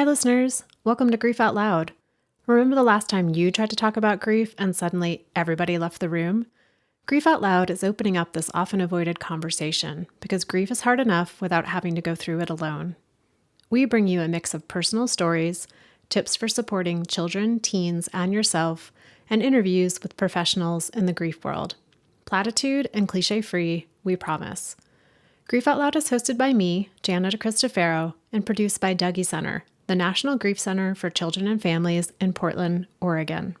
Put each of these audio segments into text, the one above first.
Hi, listeners. Welcome to Grief Out Loud. Remember the last time you tried to talk about grief and suddenly everybody left the room? Grief Out Loud is opening up this often avoided conversation because grief is hard enough without having to go through it alone. We bring you a mix of personal stories, tips for supporting children, teens, and yourself, and interviews with professionals in the grief world. Platitude and cliche-free, we promise. Grief Out Loud is hosted by me, Jana DeCristofaro, and produced by Dougie Center, the National Grief Center for Children and Families in Portland, Oregon.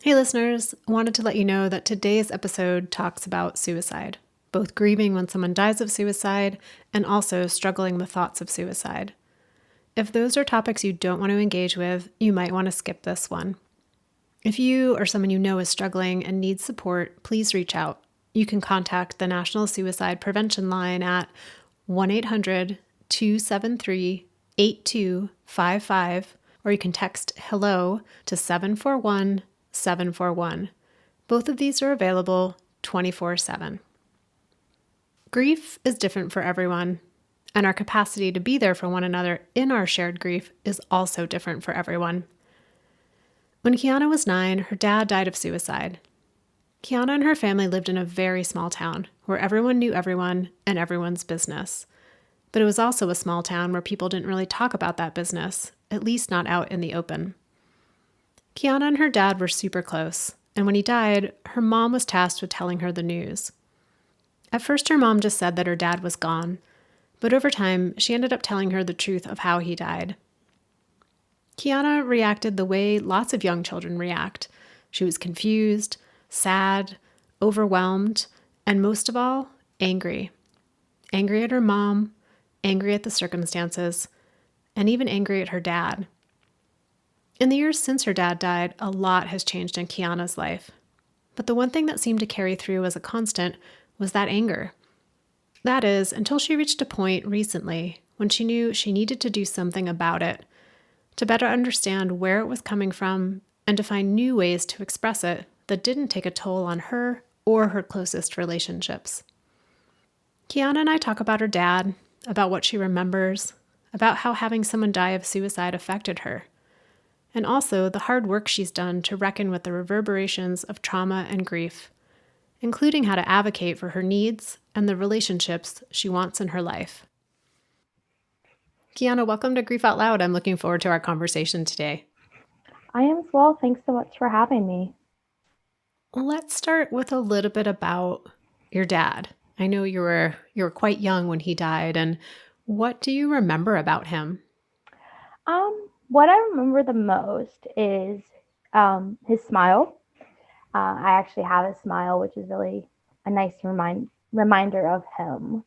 Hey listeners, I wanted to let you know that today's episode talks about suicide, both grieving when someone dies of suicide and also struggling with thoughts of suicide. If those are topics you don't want to engage with, you might want to skip this one. If you or someone you know is struggling and needs support, please reach out. You can contact the National Suicide Prevention Line at 1-800-273-8255, or you can text HELLO to 741-741. Both of these are available 24/7. Grief is different for everyone, and our capacity to be there for one another in our shared grief is also different for everyone. When Keyana was 9, her dad died of suicide. Keyana and her family lived in a very small town where everyone knew everyone and everyone's business. But it was also a small town where people didn't really talk about that business, at least not out in the open. Keyana and her dad were super close, and when he died, her mom was tasked with telling her the news. At first, her mom just said that her dad was gone, but over time, she ended up telling her the truth of how he died. Keyana reacted the way lots of young children react. She was confused, sad, overwhelmed, and most of all, angry. Angry at her mom, angry at the circumstances, and even angry at her dad. In the years since her dad died, a lot has changed in Keyana's life. But the one thing that seemed to carry through as a constant was that anger. That is, until she reached a point recently when she knew she needed to do something about it, to better understand where it was coming from and to find new ways to express it that didn't take a toll on her or her closest relationships. Keyana and I talk about her dad, about what she remembers, about how having someone die of suicide affected her, and also the hard work she's done to reckon with the reverberations of trauma and grief, including how to advocate for her needs and the relationships she wants in her life. Keyana, welcome to Grief Out Loud. I'm looking forward to our conversation today. I am as well. Thanks so much for having me. Let's start with a little bit about your dad. I know you were quite young when he died, and what do you remember about him? What I remember the most is his smile. I actually have a smile, which is really a nice reminder of him.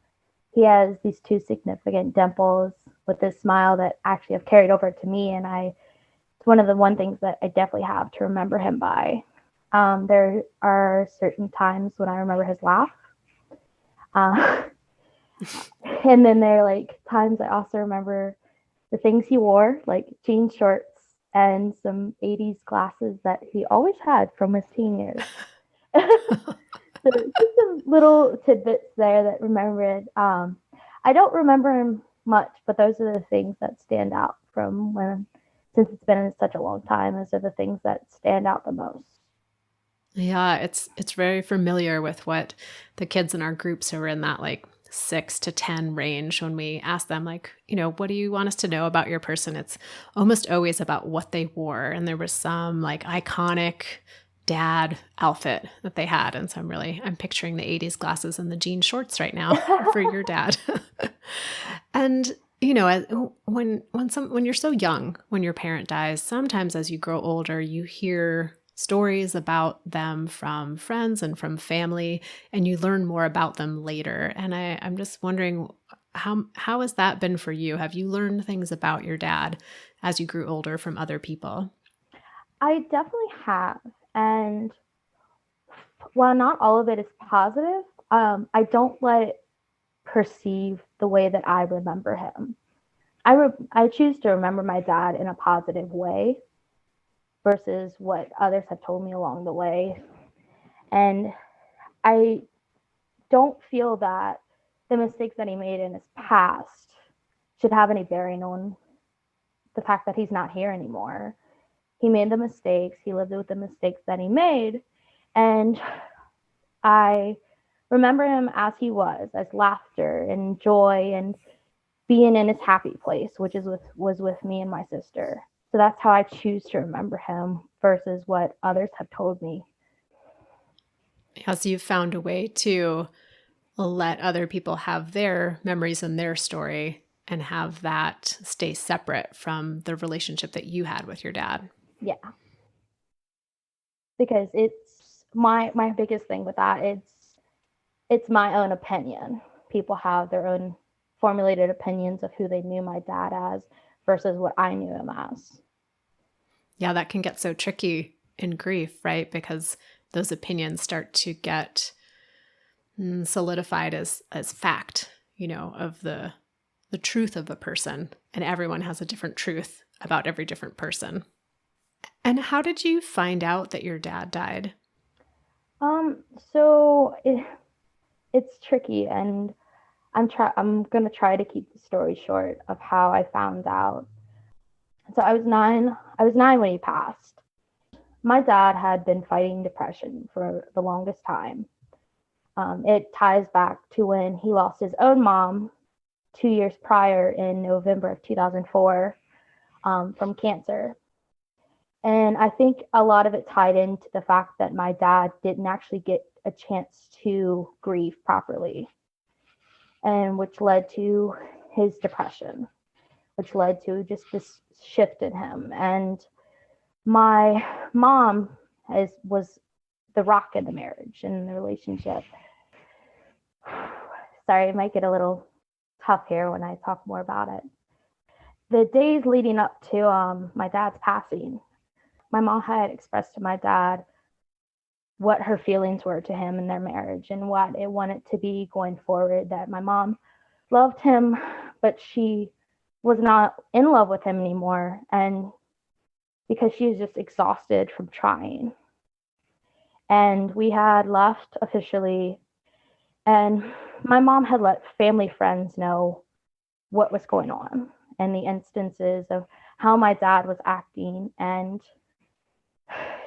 He has these two significant dimples with this smile that actually have carried over to me, and it's one of the things that I definitely have to remember him by. There are certain times when I remember his laugh. And then there are times I also remember the things he wore, like jean shorts and some 80s glasses that he always had from his teen years. So just some little tidbits there that remembered. I don't remember him much, but those are the things that stand out since it's been such a long time. Those are the things that stand out the most. Yeah, it's very familiar with what the kids in our groups who are in that 6 to 10 range, when we ask them what do you want us to know about your person? It's almost always about what they wore. And there was some iconic dad outfit that they had. And so I'm picturing the 80s glasses and the jean shorts right now for your dad. And when you're so young, when your parent dies, sometimes as you grow older, you hear stories about them from friends and from family, and you learn more about them later. And I'm just wondering, how has that been for you? Have you learned things about your dad as you grew older from other people? I definitely have. And while not all of it is positive, I don't let it perceive the way that I remember him. I choose to remember my dad in a positive way versus what others have told me along the way. And I don't feel that the mistakes that he made in his past should have any bearing on the fact that he's not here anymore. He made the mistakes, he lived with the mistakes that he made, and I remember him as he was, as laughter and joy and being in his happy place, which was with me and my sister. So that's how I choose to remember him versus what others have told me. As you've found a way to let other people have their memories and their story and have that stay separate from the relationship that you had with your dad. Yeah. Because it's my biggest thing with that, it's my own opinion. People have their own formulated opinions of who they knew my dad as versus what I knew him as. Yeah, that can get so tricky in grief, right? Because those opinions start to get solidified as fact, of the truth of a person, and everyone has a different truth about every different person. And how did you find out that your dad died? So it's tricky, and I'm gonna try to keep the story short of how I found out. So I was 9. I was 9 when he passed. My dad had been fighting depression for the longest time. It ties back to when he lost his own mom 2 years prior in November of 2004 from cancer. And I think a lot of it tied into the fact that my dad didn't actually get a chance to grieve properly, and which led to his depression, which led to just this shift in him. And my mom was the rock in the marriage and the relationship. Sorry, it might get a little tough here when I talk more about it. The days leading up to my dad's passing, my mom had expressed to my dad what her feelings were to him in their marriage and what it wanted to be going forward, that my mom loved him, but she was not in love with him anymore, and because she was just exhausted from trying. And we had left officially, and my mom had let family friends know what was going on and the instances of how my dad was acting. And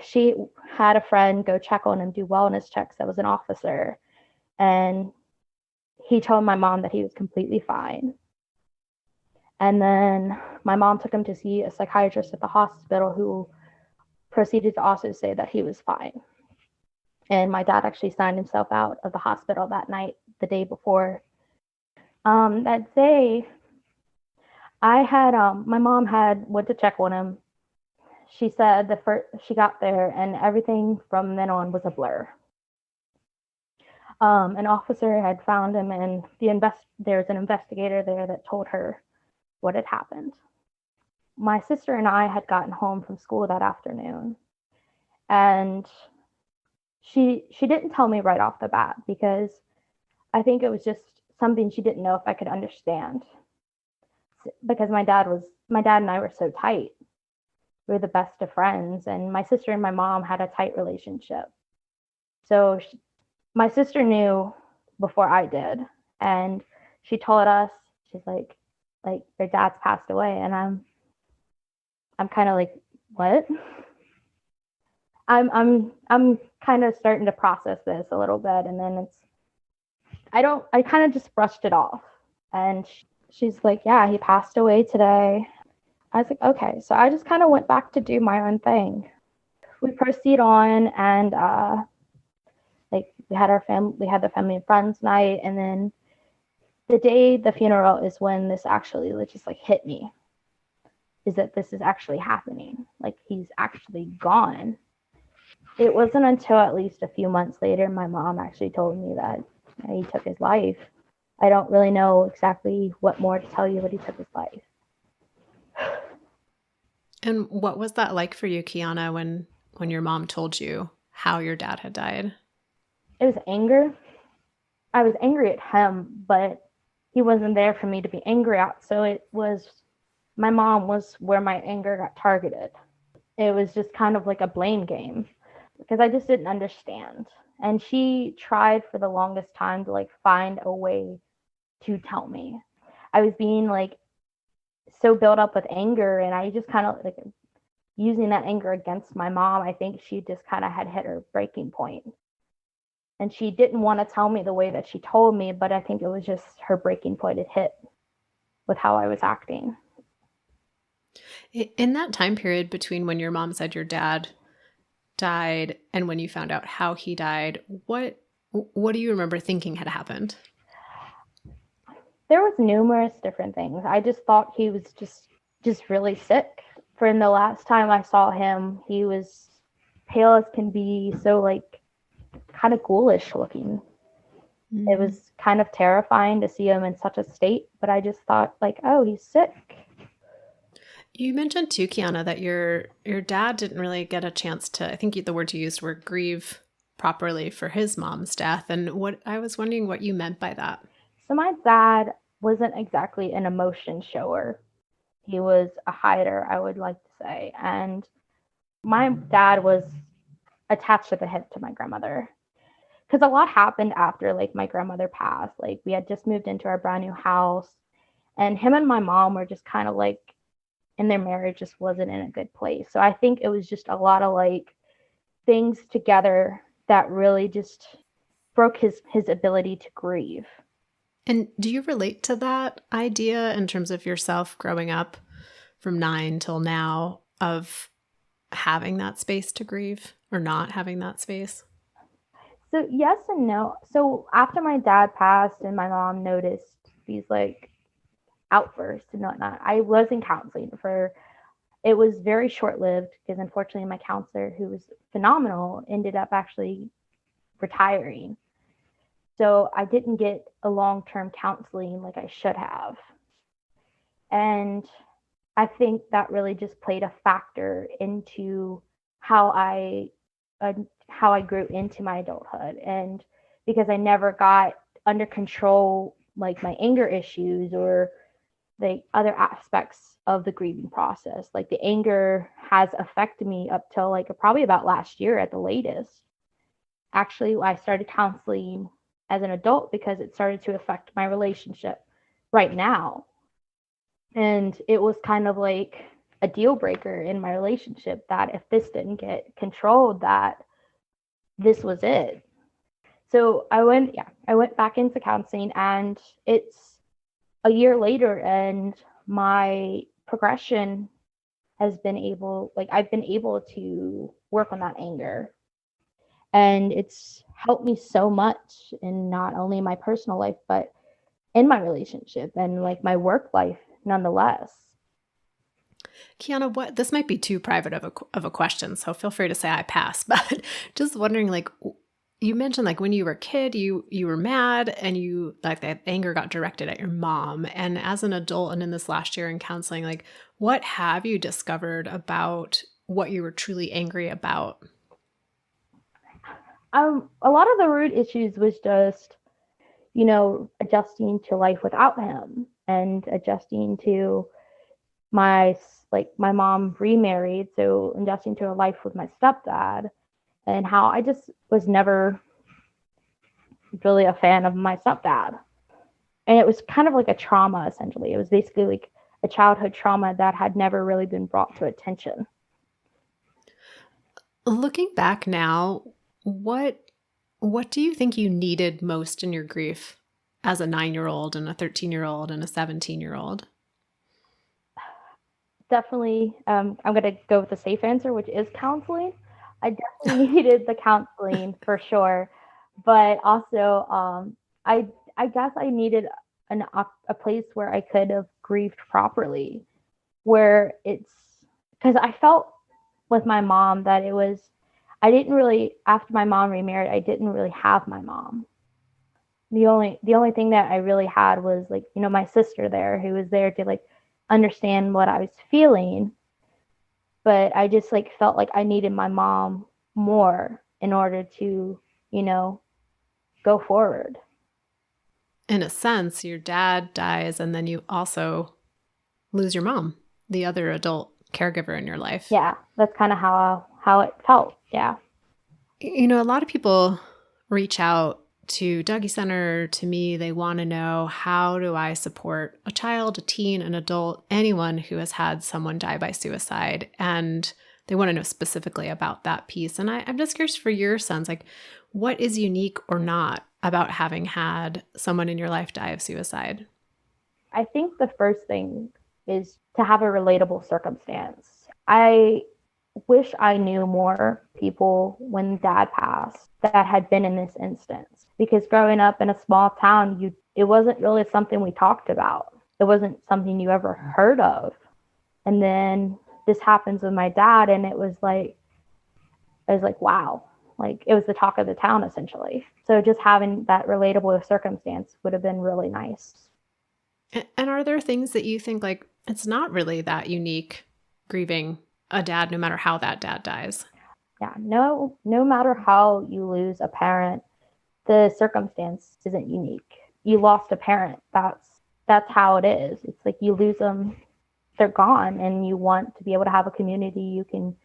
she had a friend go check on him, do wellness checks, that was an officer. And he told my mom that he was completely fine. And then my mom took him to see a psychiatrist at the hospital who proceeded to also say that he was fine. And my dad actually signed himself out of the hospital that night, the day before. That day, my mom had went to check on him. She said she got there and everything from then on was a blur. An officer had found him, and there's an investigator there that told her what had happened. My sister and I had gotten home from school that afternoon, and she didn't tell me right off the bat because I think it was just something she didn't know if I could understand. Because my dad and I were so tight. We were the best of friends, and my sister and my mom had a tight relationship. So my sister knew before I did, and she told us, she's like their dad's passed away, and I'm kind of like, what? I'm kind of starting to process this a little bit, and then I kind of just brushed it off. And she's like, yeah, he passed away today. I was like, okay. So I just kind of went back to do my own thing. We proceed on, and we had the family and friends night, and then the day the funeral is when this actually just like hit me, is that this is actually happening. Like, he's actually gone. It wasn't until at least a few months later my mom actually told me that he took his life. I don't really know exactly what more to tell you, but he took his life. And what was that like for you, Keyana, when your mom told you how your dad had died? It was anger. I was angry at him, but he wasn't there for me to be angry at. So my mom was where my anger got targeted. It was just kind of like a blame game because I just didn't understand. And she tried for the longest time to like find a way to tell me. I was being like so built up with anger, and I just kind of like using that anger against my mom. I think she just kind of had hit her breaking point. And she didn't want to tell me the way that she told me, but I think it was just her breaking point had hit with how I was acting. In that time period between when your mom said your dad died and when you found out how he died, what do you remember thinking had happened? There was numerous different things. I just thought he was just really sick. For the last time I saw him, he was pale as can be, so like kind of ghoulish looking. It was kind of terrifying to see him in such a state, but I just thought like, oh, he's sick. You mentioned too, Keyana, that your dad didn't really get a chance to, I think the words you used were grieve properly for his mom's death. And what I was wondering what you meant by that. So my dad wasn't exactly an emotion shower. He was a hider, I would like to say. And my dad was attached at the hip to my grandmother. Because a lot happened after like my grandmother passed. Like we had just moved into our brand new house, and him and my mom were just kind of like, and their marriage just wasn't in a good place. So I think it was just a lot of like things together that really just broke his ability to grieve. And do you relate to that idea in terms of yourself growing up from 9 till now of having that space to grieve or not having that space? So yes and no. So after my dad passed and my mom noticed these like outbursts and whatnot, I was in counseling for, it was very short lived because unfortunately my counselor, who was phenomenal, ended up actually retiring. So I didn't get a long term counseling like I should have. And I think that really just played a factor into how I grew into my adulthood. And because I never got under control like my anger issues or the other aspects of the grieving process. Like the anger has affected me up till like probably about last year at the latest. Actually, I started counseling as an adult because it started to affect my relationship right now. And it was kind of like a deal breaker in my relationship that if this didn't get controlled, that this was it. So I went back into counseling, and it's a year later, and my progression has been able, like I've been able to work on that anger. And it's helped me so much in not only my personal life, but in my relationship and like my work life nonetheless. Keyana, what this might be too private of a question, so feel free to say I pass. But just wondering, like you mentioned, like when you were a kid, you were mad and you like that anger got directed at your mom. And as an adult and in this last year in counseling, like what have you discovered about what you were truly angry about? A lot of the root issues was just, adjusting to life without him and adjusting to my mom remarried, so adjusting to a life with my stepdad, and how I just was never really a fan of my stepdad. And it was kind of like a trauma, essentially. It was basically like a childhood trauma that had never really been brought to attention. Looking back now, what do you think you needed most in your grief as a 9-year-old and a 13-year-old and a 17-year-old? Definitely, I'm going to go with the safe answer, which is counseling. I definitely needed the counseling for sure, but also I guess I needed a place where I could have grieved properly, where it's because I felt with my mom that it was, I didn't really, after my mom remarried, I didn't really have my mom. The only thing that I really had was like, my sister there, who was there to like understand what I was feeling. But I just like felt like I needed my mom more in order to, go forward. In a sense, your dad dies and then you also lose your mom, the other adult caregiver in your life. Yeah, that's kind of how it felt. Yeah. A lot of people reach out to Dougie Center, to me, they want to know, how do I support a child, a teen, an adult, anyone who has had someone die by suicide? And they want to know specifically about that piece. And I'm just curious for your sons, like, what is unique or not about having had someone in your life die of suicide? I think the first thing is to have a relatable circumstance. I wish I knew more people when dad passed that had been in this instance, because growing up in a small town, it wasn't really something we talked about. It wasn't something you ever heard of. And then this happens with my dad, and it was like wow, like it was the talk of the town essentially. So just having that relatable circumstance would have been really nice. And are there things that you think, like, it's not really that unique grieving a dad, no matter how that dad dies? Yeah, no matter how you lose a parent, the circumstance isn't unique. You lost a parent. That's how it is. It's like you lose them, they're gone, and you want to be able to have a community you can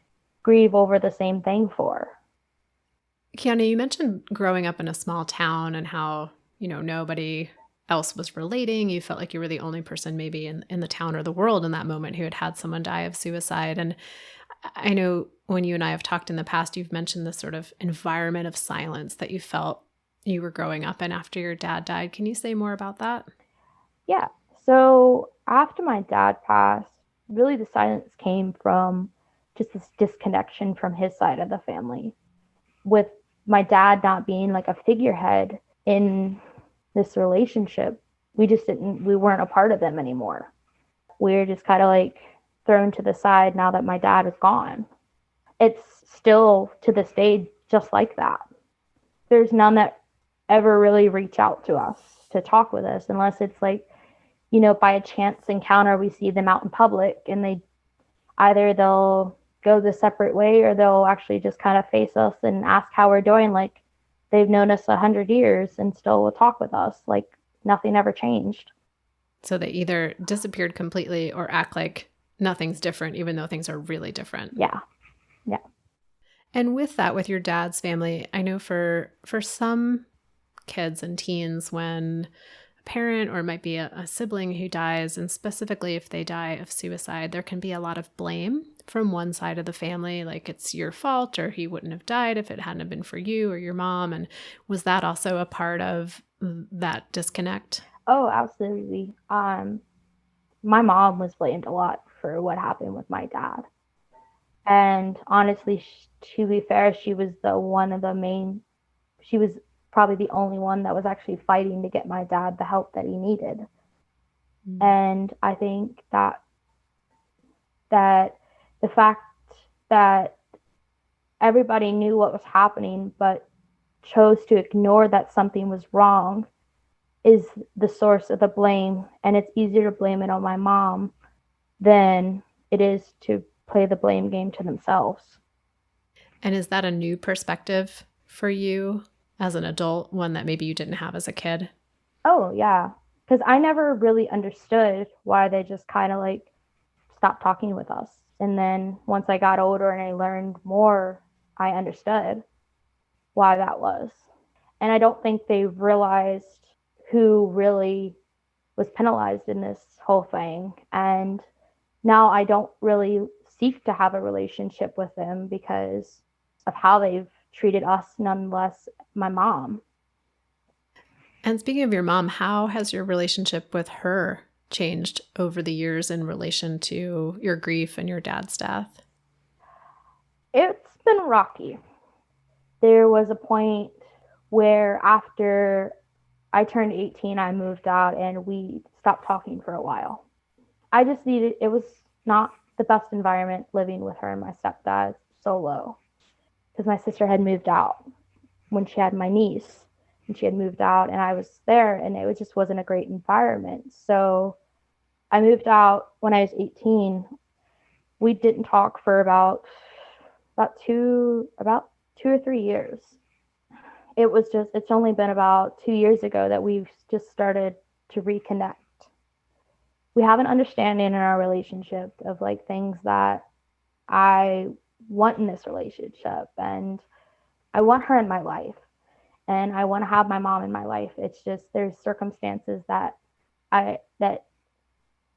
grieve over the same thing for. Keyana, you mentioned growing up in a small town and how, nobody else was relating. You felt like you were the only person maybe in the town or the world in that moment who had someone die of suicide. And I know when you and I have talked in the past, you've mentioned this sort of environment of silence that you felt you were growing up in after your dad died. Can you say more about that? Yeah. So after my dad passed, really the silence came from just this disconnection from his side of the family, with my dad not being like a figurehead in this relationship. We weren't a part of them anymore. We were just kind of like thrown to the side now that my dad is gone. It's still to this day just like that. There's none that ever really reach out to us to talk with us, unless it's like, by a chance encounter, we see them out in public, and they'll go the separate way, or they'll actually just kind of face us and ask how we're doing, like they've known us 100 years and still will talk with us like nothing ever changed. So they either disappeared completely or act like nothing's different, even though things are really different. Yeah. And with that, with your dad's family, I know for some kids and teens, when a parent, or it might be a sibling who dies, and specifically if they die of suicide, there can be a lot of blame from one side of the family, like it's your fault, or he wouldn't have died if it hadn't been for you or your mom. And was that also a part of that disconnect? Oh, absolutely. My mom was blamed a lot for what happened with my dad. And honestly, to be fair, she was probably the only one that was actually fighting to get my dad the help that he needed. Mm-hmm. And I think that the fact that everybody knew what was happening but chose to ignore that something was wrong is the source of the blame. And it's easier to blame it on my mom than it is to play the blame game to themselves. And is that a new perspective for you as an adult, one that maybe you didn't have as a kid? Oh, yeah. Because I never really understood why they just kind of like stopped talking with us. And then once I got older and I learned more, I understood why that was. And I don't think they realized who really was penalized in this whole thing. And now I don't really seek to have a relationship with them because of how they've treated us, nonetheless, my mom. And speaking of your mom, how has your relationship with her changed over the years in relation to your grief and your dad's death? It's been rocky. There was a point where after I turned 18, I moved out and we stopped talking for a while. It was not the best environment living with her and my stepdad solo, because my sister had moved out when she had my niece, and she had moved out and I was there, and it just wasn't a great environment. So I moved out when I was 18. We didn't talk for about 2 or 3 years. It's only been about 2 years ago that we've just started to reconnect. We have an understanding in our relationship of like things that I want in this relationship, and I want her in my life. and I want to have my mom in my life. It's just there's circumstances that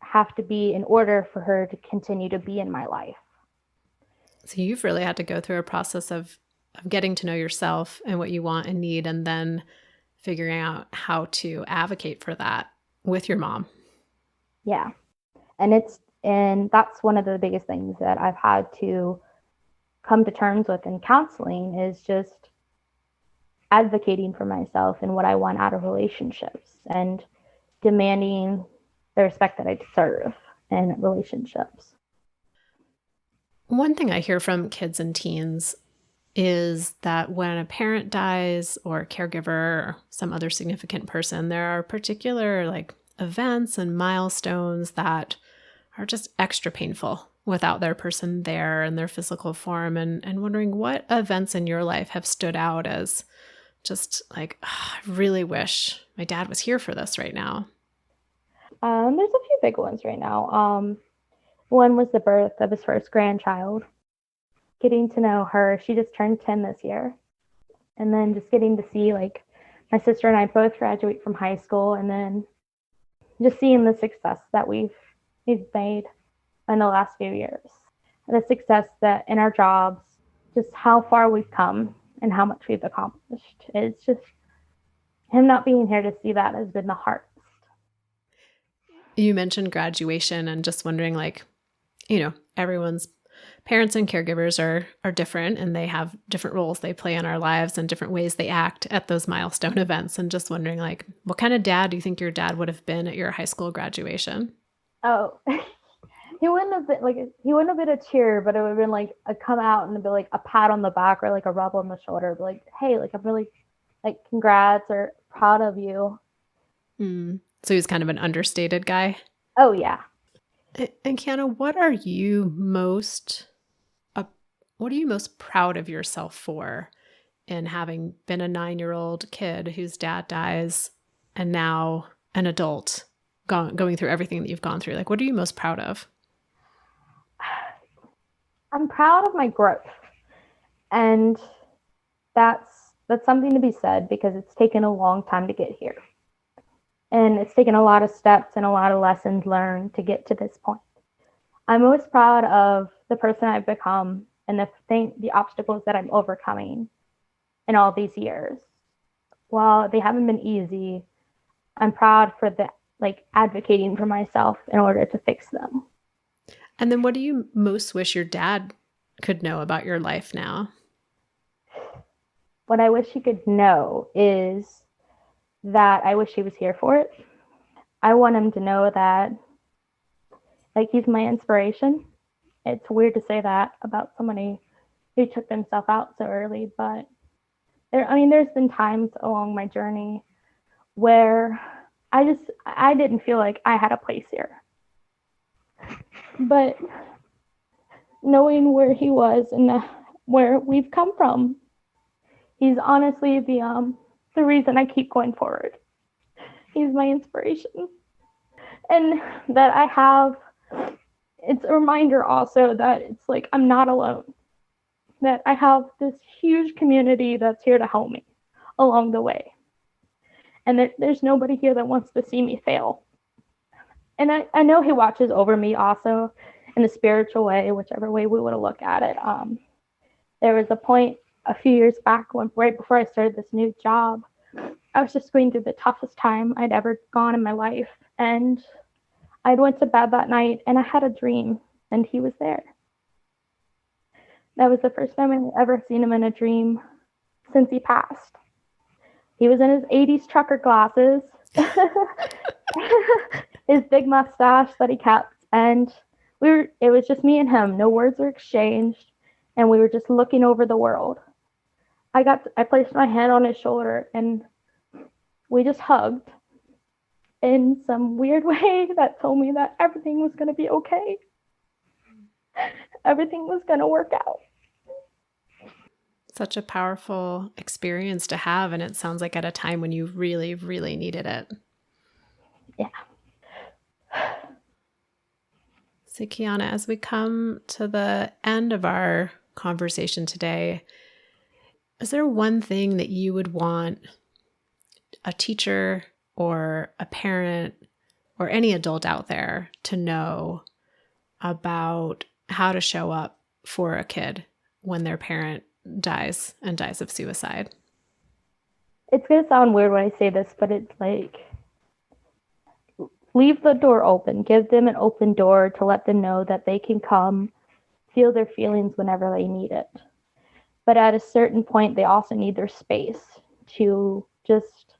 have to be in order for her to continue to be in my life. So you've really had to go through a process of getting to know yourself and what you want and need, and then figuring out how to advocate for that with your mom. Yeah. And that's one of the biggest things that I've had to come to terms with in counseling is just advocating for myself and what I want out of relationships and demanding the respect that I deserve in relationships. One thing I hear from kids and teens is that when a parent dies or a caregiver or some other significant person, there are particular like events and milestones that are just extra painful without their person there in their physical form, and wondering what events in your life have stood out as just like, oh, I really wish my dad was here for this right now. There's a few big ones right now. One was the birth of his first grandchild. Getting to know her, she just turned 10 this year. And then just getting to see like my sister and I both graduate from high school, and then just seeing the success that we've made in the last few years. The success that in our jobs, just how far we've come and how much we've accomplished. It's just him not being here to see that has been the hardest. You mentioned graduation, and just wondering, like, everyone's parents and caregivers are different, and they have different roles they play in our lives and different ways they act at those milestone events. And just wondering, like, what kind of dad do you think your dad would have been at your high school graduation? Oh, he wouldn't have been a cheer, but it would have been like a come out and be like a pat on the back or like a rub on the shoulder, be like, hey, like I'm really like congrats or proud of you. So he was kind of an understated guy. Oh yeah. And Keyana, what are you most proud of yourself for in having been a 9-year-old kid whose dad dies and now an adult going through everything that you've gone through? Like, what are you most proud of? I'm proud of my growth. And that's something to be said because it's taken a long time to get here. And it's taken a lot of steps and a lot of lessons learned to get to this point. I'm most proud of the person I've become and the obstacles that I'm overcoming in all these years. While they haven't been easy, I'm proud for the like advocating for myself in order to fix them. And then what do you most wish your dad could know about your life now? What I wish he could know is that I wish he was here for it. I want him to know that like he's my inspiration. It's weird to say that about somebody who took themselves out so early, but there's been times along my journey where I didn't feel like I had a place here. But knowing where he was and where we've come from, he's honestly the reason I keep going forward. He's my inspiration. And that I have, it's a reminder also that it's like I'm not alone. That I have this huge community that's here to help me along the way. And that there's nobody here that wants to see me fail. And I know he watches over me also in a spiritual way, whichever way we want to look at it. There was a point a few years back when right before I started this new job, I was just going through the toughest time I'd ever gone in my life. And I went to bed that night and I had a dream and he was there. That was the first time I'd ever seen him in a dream since he passed. He was in his 80s trucker glasses, his big mustache that he kept, and it was just me and him. No words were exchanged, and we were just looking over the world. I placed my hand on his shoulder and we just hugged in some weird way that told me that everything was going to be okay. Everything was going to work out. Such a powerful experience to have, and it sounds like at a time when you really, really needed it. Yeah. So, Keyana, as we come to the end of our conversation today, is there one thing that you would want a teacher or a parent or any adult out there to know about how to show up for a kid when their parent dies and dies of suicide? It's going to sound weird when I say this, but it's like, leave the door open. Give them an open door to let them know that they can come feel their feelings whenever they need it. But at a certain point, they also need their space to just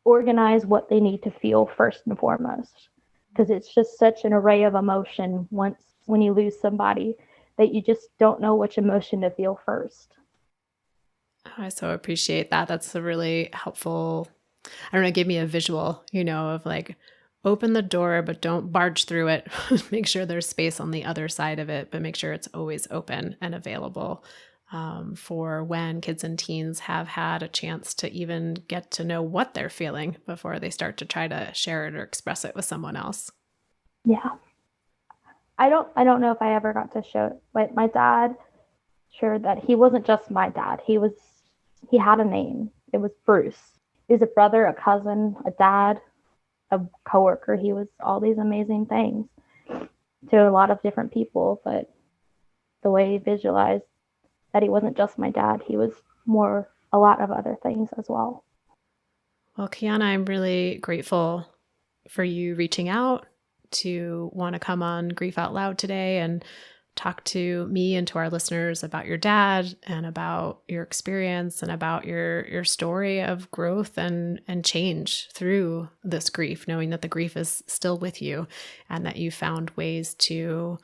organize what they need to feel first and foremost. Because it's just such an array of emotion when you lose somebody that you just don't know which emotion to feel first. I so appreciate that. That's a really helpful, I don't know, give me a visual, of like, open the door, but don't barge through it. Make sure there's space on the other side of it, but make sure it's always open and available for when kids and teens have had a chance to even get to know what they're feeling before they start to try to share it or express it with someone else. Yeah. I don't know if I ever got to show it, but my dad shared that he wasn't just my dad. He had a name. It was Bruce. He was a brother, a cousin, a dad, a coworker. He was all these amazing things to a lot of different people, but the way he visualized that he wasn't just my dad, he was a lot of other things as well. Well, Keyana, I'm really grateful for you reaching out to want to come on Grief Out Loud today and talk to me and to our listeners about your dad and about your experience and about your story of growth and change through this grief, knowing that the grief is still with you and that you found ways to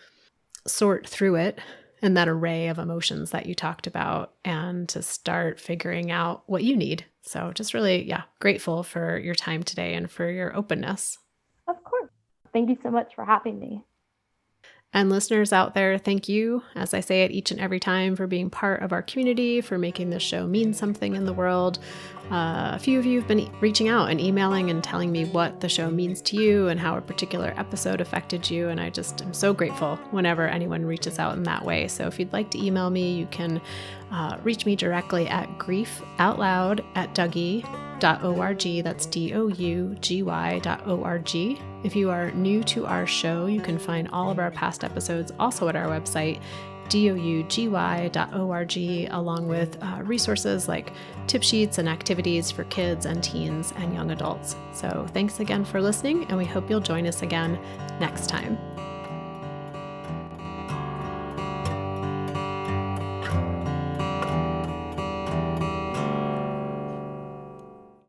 sort through it and that array of emotions that you talked about and to start figuring out what you need. So just really, grateful for your time today and for your openness. Of course. Thank you so much for having me. And listeners out there, thank you, as I say it each and every time, for being part of our community, for making this show mean something in the world. A few of you have been reaching out and emailing and telling me what the show means to you and how a particular episode affected you. And I just am so grateful whenever anyone reaches out in that way. So if you'd like to email me, you can reach me directly at griefoutloud@dougy.org. That's DOUGY.org. If you are new to our show, you can find all of our past episodes also at our website, DOUGY.org, along with resources like tip sheets and activities for kids and teens and young adults. So thanks again for listening, and we hope you'll join us again next time.